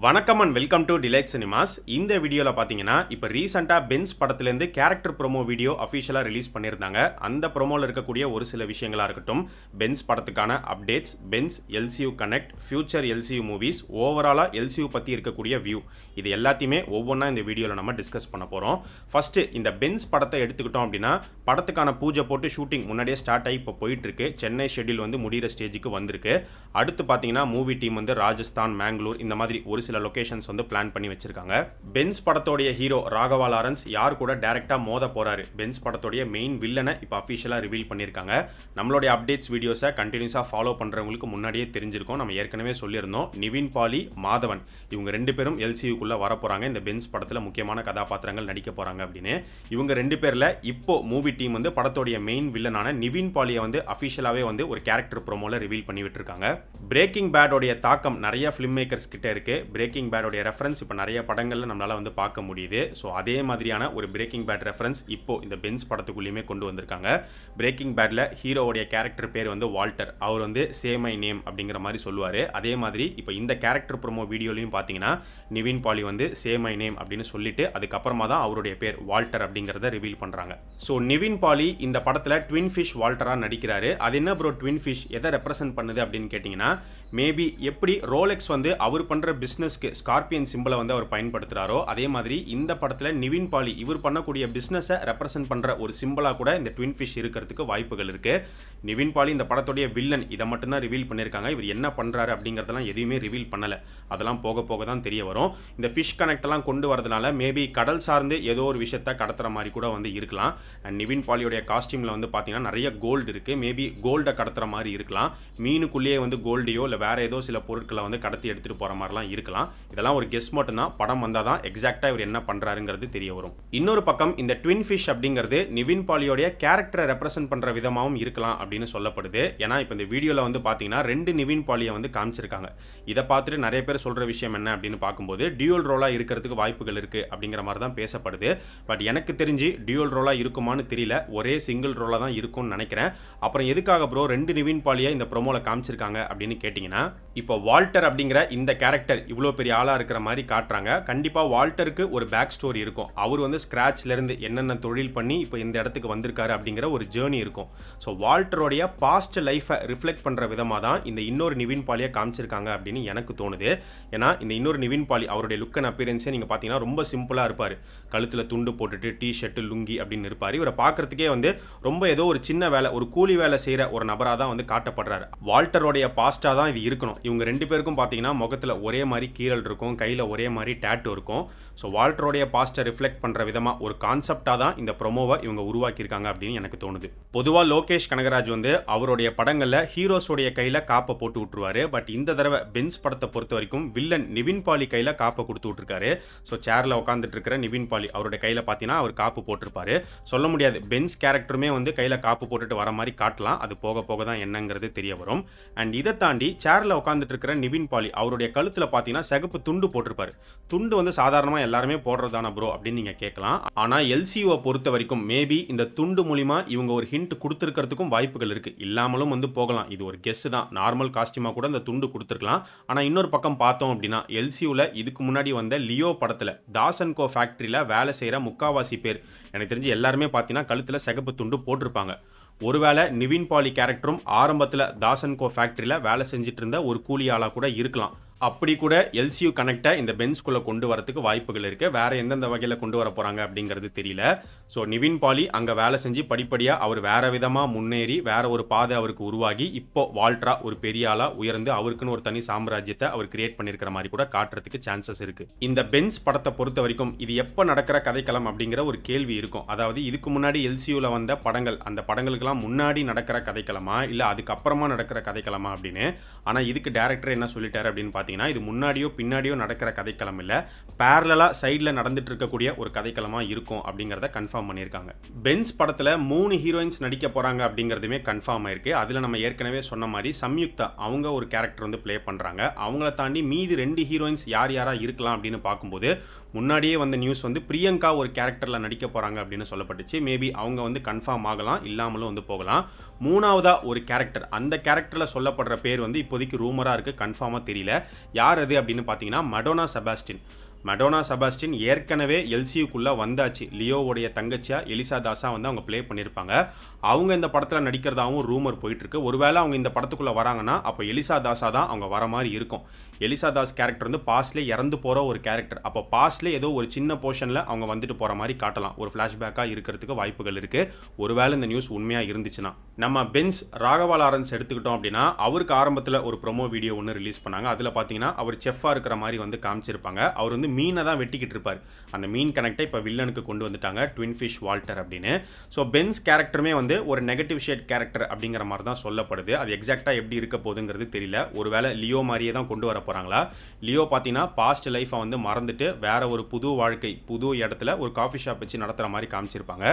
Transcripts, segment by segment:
வணக்கம் and welcome to delight cinemas. இந்த வீடியோவில் பார்த்தீங்கன்னா இப்போ ரீசெண்டாக பென்ஸ் படத்துலேருந்து கேரக்டர் ப்ரோமோ வீடியோ அஃபிஷியலாக ரிலீஸ் பண்ணியிருந்தாங்க. அந்த ப்ரோமோவில் இருக்கக்கூடிய ஒரு சில விஷயங்களாக இருக்கட்டும், பென்ஸ் படத்துக்கான updates, Benz LCU connect, future LCU movies, ஓவராலாக எல்சியூ பற்றி இருக்கக்கூடிய வியூ, இது எல்லாத்தையுமே ஒவ்வொன்றா இந்த வீடியோவில் நம்ம டிஸ்கஸ் பண்ண போகிறோம். ஃபஸ்ட்டு இந்த பென்ஸ் படத்தை எடுத்துக்கிட்டோம் அப்படின்னா, படத்துக்கான பூஜை போட்டு ஷூட்டிங் முன்னாடியே ஸ்டார்ட் ஆகி இப்போ போயிட்டுருக்கு. சென்னை ஷெட்யூல் வந்து முடிகிற ஸ்டேஜுக்கு வந்திருக்கு. அடுத்து பார்த்தீங்கன்னா மூவி டீம் வந்து ராஜஸ்தான், மேங்களூர் இந்த மாதிரி ஒரு சில லொகேஷன்ஸ் வந்து பிளான் பண்ணி வச்சிருக்காங்க. பென்ஸ் படத்தோடைய ஹீரோ ராகவா லாரன்ஸ் யார் கூட டைரக்டா மோத போறாரு, பென்ஸ் படத்தோடைய மெயின் வில்லனை இப்போ அஃபிஷியலா ரிவீல் பண்ணியிருக்காங்க. நம்மளுடைய அப்டேட்ஸ் வீடியோஸை கண்டினியூஸா ஃபாலோ பண்றவங்களுக்கு முன்னாடியே தெரிஞ்சிருக்கும். நம்ம ஏற்கனவே சொல்லியிருந்தோம், நிவின் பாலி, மாதவன் இவங்க ரெண்டு பேரும் எல்சியூக்குள்ள வர போறாங்க. இந்த பென்ஸ் படத்துல முக்கியமான கதாபாத்திரங்கள் நடிக்க போறாங்க அப்படின்னு. இவங்க ரெண்டு பேர்ல இப்போ மூவி டீம் வந்து படத்தோடைய மெயின் வில்லனான நிவின் பாலியை வந்து அஃபிஷியலாவே வந்து ஒரு கேரக்டர் ப்ரோமோல ரிவீல் பண்ணி விட்டுருக்காங்க. பிரேக்கிங் பேடோடைய தாக்கம் நிறைய ஃபிலிம் மேக்கர்ஸ் கிட்ட இருக்கு. பிரேக்கிங் பேடோடைய ரெஃபரன்ஸ் இப்போ நிறைய படங்கள்ல நம்மளால வந்து பார்க்க முடியுது. ஸோ அதே மாதிரியான ஒரு பிரேக்கிங் பேட் ரெஃபரன்ஸ் இப்போ இந்த பென்ஸ் படத்துக்குள்ளேயுமே கொண்டு வந்திருக்காங்க. பிரேக்கிங் பேட்ல ஹீரோவுடைய கேரக்டர் பேர் வந்து வால்டர். அவர் வந்து சே மை நேம் அப்படிங்கிற மாதிரி சொல்லுவார். அதே மாதிரி இப்போ இந்த கேரக்டர் ப்ரோமோ வீடியோலையும் பார்த்தீங்கன்னா நிவின் பாலி வந்து சே மை நேம் அப்படின்னு சொல்லிட்டு அதுக்கப்புறமா தான் அவருடைய பேர் வால்டர் அப்படிங்கிறத ரிவீல் பண்ணுறாங்க. ஸோ நிவின் பாலி இந்த படத்தில் ட்வின் ஃபிஷ் வால்டராக நடிக்கிறாரு. அது என்ன ப்ரோ ட்வின் ஃபிஷ் எதை ரெப்ரசென்ட் பண்ணுது அப்படின்னு கேட்டிங்கன்னா, மேபி எப்படி ரோலெக்ஸ் வந்து அவர் பண்ணுற பிஸ்னஸ்க்கு ஸ்கார்பியன் சிம்பிளை வந்து அவர் பயன்படுத்துகிறாரோ, அதே மாதிரி இந்த படத்தில் நிவின் பாலி இவர் பண்ணக்கூடிய பிஸ்னஸை ரெப்ரசென்ட் பண்ணுற ஒரு சிம்பிளாக கூட இந்த ட்வின் ஃபிஷ் இருக்கிறதுக்கு வாய்ப்புகள் இருக்குது. நிவின் பாலி இந்த படத்துடைய வில்லன், இதை மட்டும்தான் ரிவீல் பண்ணியிருக்காங்க. இவர் என்ன பண்ணுறாரு அப்படிங்கிறதெல்லாம் எதுவுமே ரிவீல் பண்ணலை. அதெல்லாம் போக போக தான் தெரிய வரும். இந்த ஃபிஷ் கனெக்டெல்லாம் கொண்டு வரதுனால மேபி கடல் சார்ந்து ஏதோ ஒரு விஷயத்தை கடத்துகிற மாதிரி கூட வந்து இருக்கலாம். அண்ட் நிவின் பாலியோடைய காஸ்டியூமில் வந்து பார்த்தீங்கன்னா நிறைய கோல்டு இருக்குது. மேபி கோல்டை கடத்துகிற மாதிரி இருக்கலாம். மீனுக்குள்ளேயே வந்து கோல்டையோ இல்லை வேறு ஏதோ சில பொருட்களை வந்து கடத்தி எடுத்துகிட்டு போகிற மாதிரிலாம் இருக்கலாம். இதெல்லாம் ஒரு கெஸ் மட்டும் தான். படம் வந்தால் தான் எக்ஸாக்டாக இவர் என்ன பண்ணுறாருங்கிறது தெரிய வரும். இன்னொரு பக்கம் இந்த ட்வின் ஃபிஷ் அப்படிங்கிறது நிவின் பாலியோடைய கேரக்டரை ரெப்ரசென்ட் பண்ணுற விதமாகவும் இருக்கலாம் அப்படின்னு சொல்லப்படுது. ஏன்னா இப்போ இந்த வீடியோவில் வந்து பார்த்தீங்கன்னா ரெண்டு நிவின் பாலியை வந்து காமிச்சிருக்காங்க. இதை பார்த்துட்டு நிறைய பேர் சொல்கிற விஷயம் என்ன அப்படின்னு பார்க்கும்போது, டியூல் ரோலாக இருக்கிறதுக்கு வாய்ப்புகள் இருக்குது அப்படிங்கிற மாதிரி தான் பேசப்படுது. பட் எனக்கு தெரிஞ்சு டியூல் ரோலாக இருக்குமான்னு தெரியல. ஒரே சிங்கிள் ரோலாக தான் இருக்கும்னு நினைக்கிறேன். அப்புறம் எதுக்காக ப்ரோ ரெண்டு நிவின் பாலியை இந்த ப்ரோமோவில் காமிச்சிருக்காங்க அப்படின்னு கேட்டிங்கன்னா, இப்போ வால்டர் அப்படிங்கிற இந்த கேரக்டர் இவ்வளோ பெரிய ஆளாக இருக்கிற மாதிரி காட்டுறாங்க. கண்டிப்பாக வால்டருக்கு ஒரு பேக் ஸ்டோரி இருக்கும். அவர் வந்து ஸ்க்ராட்ச்லேருந்து என்னென்ன தொழில் பண்ணி இப்போ இந்த இடத்துக்கு வந்திருக்காரு அப்படிங்கிற ஒரு ஜேர்னி இருக்கும். ஸோ வால்டருடைய பாஸ்ட் லைஃபை ரிஃப்ளெக்ட் பண்ணுற விதமாக தான் இந்த இன்னொரு நிவின் பாலியை காமிச்சிருக்காங்க அப்படின்னு எனக்கு தோணுது. ஏன்னா இந்த இன்னொரு நிவின் பாலி அவருடைய லுக் அண்ட் அப்பியரன்ஸே நீங்கள் பார்த்தீங்கன்னா ரொம்ப சிம்பிளாக இருப்பார். கழுத்தில் துண்டு போட்டுட்டு டிஷர்ட்டு லுங்கி அப்படின்னு இருப்பார். இவரை பார்க்குறதுக்கே வந்து ரொம்ப ஏதோ ஒரு சின்ன வேலை, ஒரு கூலி வேலை செய்கிற ஒரு நபராக தான் வந்து காட்டப்படுறாரு. வால்டருடைய பாஸ்ட்டாக தான் இது இருக்கணும். இவங்க ரெண்டு பேருக்கும் பார்த்தீங்கன்னா முகத்தில் ஒரே மாதிரி கீரல் இருக்கும், கையில் ஒரே மாதிரி டேட்டு இருக்கும். ஸோ வால்டருடைய பாஸ்ட்டை ரிஃப்ளெக்ட் பண்ணுற விதமாக ஒரு கான்செப்டாக தான் இந்த ப்ரோமோவை இவங்க உருவாக்கியிருக்காங்க அப்படின்னு எனக்கு தோணுது. பொதுவாக லோகேஷ் கனகராஜ் வந்து அவருடைய படங்களில் ஹீரோஸோடைய கையில் காப்பை போட்டு விட்டுருவாரு. பட் இந்த தடவை பென்ஸ் படத்தை பொறுத்த வரைக்கும் வில்லன் நிவின் பாலி கையில் காப்பை கொடுத்து விட்டுருக்காரு. ஸோ சேரில் உட்காந்துட்டு இருக்கிற நிவின் பாலி அவருடைய கையில் பார்த்தீங்கன்னா அவர் காப்பு போட்டிருப்பாரு. சொல்ல முடியாது, பென்ஸ் கேரக்டருமே வந்து கையில் காப்பு போட்டுட்டு வர மாதிரி காட்டலாம். அது போக போக தான் என்னங்கிறது தெரிய வரும். அண்ட் இதை தாண்டி சேரில் உட்காந்துட்டு இருக்கிற நிவின் பாலி அவருடைய கழுத்தில் பார்த்தீங்கன்னா சிகப்பு துண்டு போட்டிருப்பாரு. துண்டு வந்து சாதாரணமாக எல்லாருமே போடுறதான ப்ரோ அப்படின்னு நீங்கள் கேட்கலாம். ஆனால் எல்சியூவை பொறுத்த வரைக்கும் மேபி இந்த துண்டு மூலிமா இவங்க ஒரு ஹிண்ட் கொடுத்துருக்கிறதுக்கும் வாய்ப்புகள் இருக்குது. இல்லாமலும் வந்து போகலாம். இது ஒரு கெஸ் தான். நார்மல் காஸ்டியூமாக கூட இந்த துண்டு கொடுத்துருக்கலாம். ஆனால் இன்னொரு பக்கம் பார்த்தோம் அப்படின்னா எல்சியூவில் இதுக்கு முன்னாடி வந்த லியோ படத்தில் தாசன் கோ ஃபேக்ட்ரியில் வேலை செய்கிற முக்காவாசி பேர் எனக்கு தெரிஞ்சு எல்லாருமே பார்த்தீங்கன்னா கழுத்தில் சிகப்பு துண்டு போட்டிருப்பாங்க. ஒருவேளை நிவின் பாலி கேரக்டரும் ஆரம்பத்தில் தாசன் கோ ஃபேக்ட்ரியில் வேலை செஞ்சுட்டு இருந்த ஒரு கூலி ஆளாக கூட இருக்கலாம். அப்படி கூட எல்சியூ கனெக்டை இந்த பென்ஸ்குள்ளே கொண்டு வரதுக்கு வாய்ப்புகள் இருக்குது. வேறு எந்தெந்த வகையில் கொண்டு வர போகிறாங்க அப்படிங்கிறது தெரியல. ஸோ நிவின் பாலி அங்கே வேலை செஞ்சு படிப்படியாக அவர் வேறு விதமாக முன்னேறி வேற ஒரு பாதை அவருக்கு உருவாகி இப்போ வால்ட்ரா ஒரு பெரிய ஆளாக உயர்ந்து அவருக்குன்னு ஒரு தனி சாம்ராஜ்யத்தை அவர் கிரியேட் பண்ணியிருக்கிற மாதிரி கூட காட்டுறதுக்கு சான்சஸ் இருக்குது. இந்த பென்ஸ் படத்தை பொறுத்த வரைக்கும் இது எப்போ நடக்கிற கதைக்களம் அப்படிங்கிற ஒரு கேள்வி இருக்கும். அதாவது இதுக்கு முன்னாடி எல்சியூவில் வந்த படங்கள், அந்த படங்களுக்கெல்லாம் முன்னாடி நடக்கிற கதைக்களமா இல்லை அதுக்கப்புறமா நடக்கிற கதைக்களமா அப்படின்னு. ஆனால் இதுக்கு டேரக்டர் என்ன சொல்லிட்டாரு அப்படின்னு பார்த்தீங்கன்னா, இது முன்னாடியோ பின்னாடியோ நடக்கிற கதைக்களம் இல்லை, பேரலா சைடில் நடந்துட்டு இருக்கக்கூடிய ஒரு கதைக்களமாக இருக்கும் அப்படிங்கிறத கன்ஃபார்ம் பண்ணியிருக்காங்க. பென்ஸ் படத்தில் 3 ஹீரோயின்ஸ் நடிக்க போகிறாங்க அப்படிங்கிறதுமே கன்ஃபார்ம் ஆயிருக்கு. அதில் நம்ம ஏற்கனவே சொன்ன மாதிரி சம்யுக்தா அவங்க ஒரு கேரக்டர் வந்து ப்ளே பண்ணுறாங்க. அவங்கள தாண்டி மீதி 2 ஹீரோயின்ஸ் யார் யாராக இருக்கலாம் அப்படின்னு பார்க்கும்போது முன்னாடியே வந்த நியூஸ் வந்து பிரியங்கா ஒரு கேரக்டரில் நடிக்க போகிறாங்க அப்படின்னு சொல்லப்பட்டுச்சு. மேபி அவங்க வந்து கன்ஃபார்ம் ஆகலாம், இல்லாமலும் வந்து போகலாம். மூணாவதாக ஒரு கேரக்டர், அந்த கேரக்டரில் சொல்லப்படுற பேர் வந்து இப்போதைக்கு ரூமராக இருக்குது, கன்ஃபார்மாக தெரியல. யார் அது அப்படின்னு பார்த்தீங்கன்னா மடோனா செபாஸ்டின். மடோனா செபாஸ்டின் ஏற்கனவே எல்சியூக்குள்ளே வந்தாச்சு. லியோவுடைய தங்கச்சியா எலிசா தாஸா வந்து அவங்க ப்ளே பண்ணியிருப்பாங்க. அவங்க இந்த படத்தில் நடிக்கிறதாகவும் ரூமர் போயிட்டுருக்கு. ஒருவேளை அவங்க இந்த படத்துக்குள்ளே வராங்கன்னா அப்போ எலிசா தாஸா தான் அவங்க வர மாதிரி இருக்கும். எலிசா தாஸ் கேரக்டர் வந்து பாஸ்ட்லேயே இறந்து போகிற ஒரு கேரக்டர். அப்போ பாஸ்ட்லேயே ஏதோ ஒரு சின்ன போர்ஷனில் அவங்க வந்துட்டு போகிற மாதிரி காட்டலாம். ஒரு ஃப்ளாஷ்பேக்காக இருக்கிறதுக்கு வாய்ப்புகள் இருக்குது. ஒருவேளை இந்த நியூஸ் உண்மையாக இருந்துச்சுன்னா. நம்ம பென்ஸ் ராகவா லாரன்ஸ் எடுத்துக்கிட்டோம் அப்படின்னா அவருக்கு ஆரம்பத்தில் ஒரு ப்ரோமோ வீடியோ ஒன்று ரிலீஸ் பண்ணாங்க. அதில் பார்த்தீங்கன்னா அவர் செஃப்பாக இருக்கிற மாதிரி வந்து காமிச்சிருப்பாங்க. அவர் வந்து மீனை தான் வெட்டிக்கிட்டு இருப்பார். அந்த மீன் கனெக்டை இப்போ வில்லனுக்கு கொண்டு வந்துட்டாங்க, ட்வின் ஃபிஷ் வால்டர் அப்படின்னு. ஸோ பென்ஸ் கேரக்டருமே வந்து ஒரு நெகட்டிவ் ஷேட் கேரக்டர் அப்படிங்கிற மாதிரி தான் சொல்லப்படுது. அது எக்ஸாக்டாக எப்படி இருக்க போகுதுங்கிறது தெரியல. ஒருவேளை லியோ மாதிரியே தான் கொண்டு வர போகிறாங்களா? லியோ பார்த்தீங்கன்னா பாஸ்ட் லைஃப்பை வந்து மறந்துட்டு வேற ஒரு புது வாழ்க்கை, புது இடத்துல ஒரு காஃபி ஷாப் வச்சு நடத்துகிற மாதிரி காமிச்சிருப்பாங்க.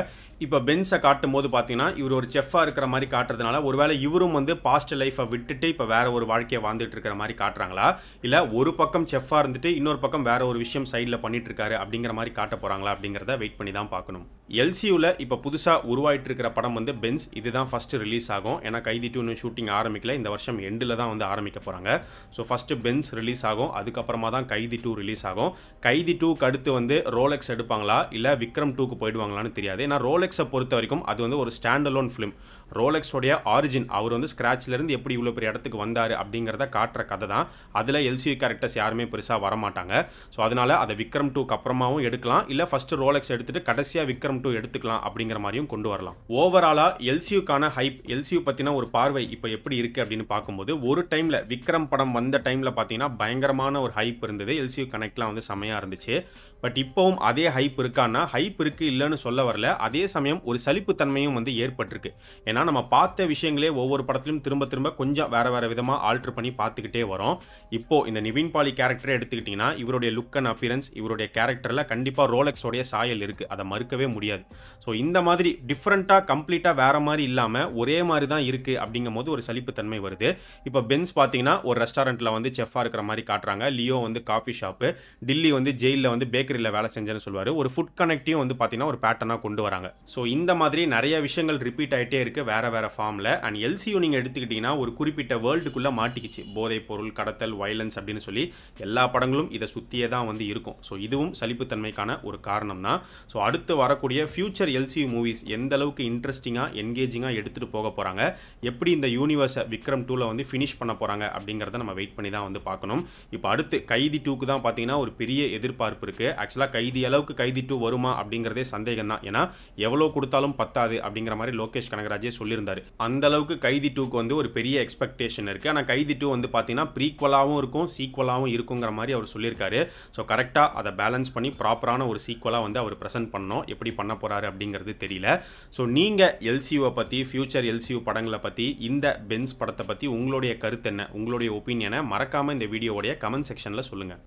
இப்போ பென்ஸை காட்டும் போது பார்த்தீங்கன்னா இவர் ஒரு செஃப்பாக இருக்கிற மாதிரி காட்டுறதுனால ஒருவேளை இவரும் வந்து பாஸ்ட் லைஃப்பை விட்டுட்டு இப்போ வேற ஒரு வாழ்க்கையை வாழ்ந்துட்டு இருக்கிற மாதிரி காட்டுறாங்களா? இல்லை ஒரு பக்கம் செஃப்பாக இருந்துட்டு இன்னொரு பக்கம் வேற ஒரு விஷயம் சைடில் பண்ணிட்டு இருக்காரு அப்படிங்கிற மாதிரி காட்ட போகிறாங்களா அப்படிங்கிறத வெயிட் பண்ணி தான் பார்க்கணும். எல்சியூவில் இப்போ புதுசாக உருவாயிட்டு இருக்கிற படம் வந்து பென்ஸ். இதுதான் ஃபஸ்ட்டு ரிலீஸ் ஆகும். ஏன்னா கைதி 2 ஷூட்டிங் ஆரம்பிக்கல, இந்த வருஷம் எண்டில் தான் வந்து ஆரம்பிக்க போகிறாங்க. ஸோ ஃபஸ்ட்டு பென்ஸ் ரிலீஸ் ஆகும், அதுக்கப்புறமா தான் கைதி 2 ரிலீஸ் ஆகும். கைதி 2க்கு அடுத்து வந்து ரோலெக்ஸ் எடுப்பாங்களா இல்லை விக்ரம் 2க்கு போயிடுவாங்களான்னு தெரியாது. ஏன்னா ரோலெக்ஸை பொறுத்த வரைக்கும் அது வந்து ஒரு ஸ்டாண்ட் அலோன் ஃபிலிம். ரோலெக்ஸோடைய ஆரிஜின், அவர் வந்து ஸ்க்ராட்ச்லேருந்து எப்படி இவ்வளோ பெரிய இடத்துக்கு வந்தார் அப்படிங்கிறத காட்டுற கதை தான். அதில் எல்சியூ கேரக்டர்ஸ் யாருமே பெருசாக வரமாட்டாங்க. ஸோ அதனால் அதை விக்ரம் 2க்கு அப்புறமாவும் எடுக்கலாம், இல்லை ஃபஸ்ட்டு ரோலெக்ஸ் எடுத்துகிட்டு கடைசியாக விக்ரம் 2 எடுத்துக்கலாம் அப்படிங்கிற மாதிரியும் கொண்டு வரலாம். ஓவராலாக எல்சியூக்கான ஹைப், எல்சியூ பற்றின ஒரு பார்வை இப்போ எப்படி இருக்குது அப்படின்னு பார்க்கும்போது ஒரு டைமில் விக்ரம் படம் வந்த டைமில் பார்த்தீங்கன்னா பயங்கரமான ஒரு ஹைப் இருந்தது. எல்சியூ கனெக்ட்லாம் வந்து செமையாக இருந்துச்சு. பட் இப்போவும் அதே ஹைப் இருக்கான்னா ஹைப் இருக்குது இல்லைன்னு சொல்ல வரல. அதே சமயம் ஒரு சலிப்புத்தன்மையும் வந்து ஏற்பட்டிருக்கு. ஏன்னா நம்ம பார்த்த விஷயங்களே ஒவ்வொரு படத்துலையும் திரும்ப திரும்ப கொஞ்சம் வேறு வேறு விதமாக ஆல்ட்ரு பண்ணி பார்த்துக்கிட்டே வரோம். இப்போது இந்த நிவின் பாலி கேரக்டரை எடுத்துக்கிட்டிங்கன்னா இவருடைய லுக் அண்ட் அப்பியரன்ஸ், இவருடைய கேரக்டரில் கண்டிப்பாக ரோலெக்ஸோடைய சாயல் இருக்குது, அதை மறுக்கவே முடியாது. ஸோ இந்த மாதிரி டிஃப்ரெண்ட்டாக கம்ப்ளீட்டாக வேறு மாதிரி இல்லாமல் ஒரே மாதிரி தான் இருக்குது அப்படிங்கும் போது ஒரு சலிப்புத்தன்மை வருது. இப்போ பென்ஸ் பார்த்தீங்கன்னா ஒரு ரெஸ்டாரண்ட்டில் வந்து செஃப்பாக இருக்கிற மாதிரி காட்டுறாங்க. லியோ வந்து காஃபி ஷாப்பு, டில்லி வந்து ஜெயிலில் வந்து பேக்கரியில் வேலை செஞ்சேன்னு சொல்லுவார். ஒரு ஃபுட் கனெக்டையும் வந்து பார்த்தீங்கன்னா ஒரு பேட்டர்னாக கொண்டு வராங்க. ஸோ இந்த மாதிரி நிறைய விஷயங்கள் ரிப்பீட் ஆகிட்டே இருக்குது வேறு வேறு ஃபார்மில். அண்ட் எல்சியூ நீங்கள் எடுத்துக்கிட்டிங்கன்னா ஒரு குறிப்பிட்ட வேர்ல்டுக்குள்ளே மாட்டிக்கிச்சு. போதைப் பொருள், கடத்தல், வைலன்ஸ் அப்படின்னு சொல்லி எல்லா படங்களும் இதை சுற்றியே தான் வந்து இருக்கும். ஸோ இதுவும் சலிப்புத்தன்மைக்கான ஒரு காரணம் தான். ஸோ அடுத்து வரக்கூடிய ஃபியூச்சர் எல்சியூ மூவிஸ் எந்த அளவுக்கு இன்ட்ரெஸ்டிங்காக என்கேஜிங்காக எடுத்துகிட்டு போக போகிறாங்க, எப்படி இந்த யூனிவர்ஸை விக்ரம் 2ல் வந்து ஃபினிஷ் பண்ண போகிறாங்க அப்படிங்கிறத நம்ம வெயிட் பண்ணி தான் வந்து பார்க்கணும். இப்போ அடுத்து கைதி 2க்கு தான் பார்த்தீங்கன்னா ஒரு பெரிய எதிர்பார்ப்பு இருக்குது. ஆக்சுவலாக கைதி அளவுக்கு கைதி 2 வருமா அப்படிங்கிறதே சந்தேகம் தான். ஏன்னா எவ்வளோ கொடுத்தாலும் பத்தாது அப்படிங்கிற மாதிரி லோகேஷ் கனகராஜே சொல்லியிருந்தாரு. அந்த அளவுக்கு கைதி 2க்கு வந்து ஒரு பெரிய எக்ஸ்பெக்டேஷன் இருக்குது. ஆனால் கைதி 2 வந்து பார்த்தீங்கன்னா ப்ரீக்வலாகவும் இருக்கும், சீக்வலாகவும் இருக்குங்கிற மாதிரி அவர் சொல்லியிருக்காரு. ஸோ கரெக்டாக அதை பேலன்ஸ் பண்ணி ப்ராப்பரான ஒரு சீக்வலாக வந்து அவர் ப்ரெசென்ட் பண்ணணும். எப்படி பண்ண போகிறாரு அப்படிங்கிறது தெரியல. ஸோ நீங்கள் எல்சியூவை பற்றி, ஃபியூச்சர் எல்சியூ படங்களை பற்றி, இந்த பென்ஸ் படத்தை பற்றி உங்களுடைய கருத்து என்ன, உங்களுடைய ஒப்பீனியனை மறக்காமல் இந்த வீடியோவுடைய கமெண்ட் செக்ஷனில் சொல்லுங்கள்.